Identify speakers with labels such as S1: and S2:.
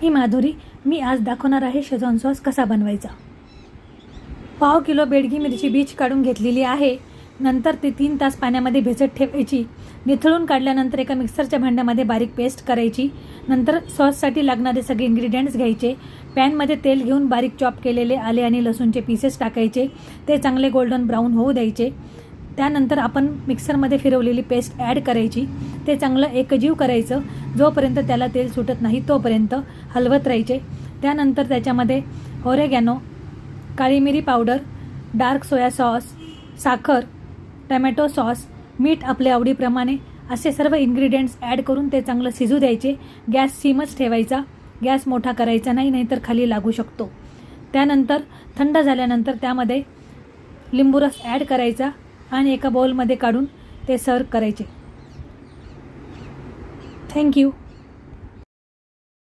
S1: मी माधुरी. मी आज दाखवणार आहे शेजवान सॉस कसा बनवायचा. पाव किलो बेडगी मिरची बीज काढून घेतलेली आहे. नंतर ती 3 तास पाण्यामध्ये भिजत ठेवायची. निथळून काढल्यानंतर एका मिक्सरच्या भांड्यामध्ये बारीक पेस्ट करायची. नंतर सॉससाठी लागणारे सगळे इन्ग्रेडियंट्स घ्यायचे. पॅनमध्ये तेल घेऊन बारीक चॉप केलेले आले आणि लसूणचे पीसेस टाकायचे. ते चांगले गोल्डन ब्राऊन होऊ द्यायचे. त्यानंतर आपण मिक्सरमध्ये फिरवलेली पेस्ट ॲड करायची. ते चांगलं एकजीव करायचं. जोपर्यंत त्याला तेल सुटत नाही तोपर्यंत हलवत राहायचे. त्यानंतर त्याच्यामध्ये ऑरेगॅनो, काळी मिरी पावडर, डार्क सोया सॉस, साखर, टमॅटो सॉस, मीठ आपल्या आवडीप्रमाणे असे सर्व इन्ग्रेडियंट्स ॲड करून ते चांगलं शिजू द्यायचे. गॅस सिमच ठेवायचा. गॅस मोठा करायचा नाही, नाहीतर खाली लागू शकतो. त्यानंतर थंड झाल्यानंतर त्यामध्ये लिंबूरस ॲड करायचा आणि एका बाउलमध्ये काढून ते सर्व करायचे. थँक्यू.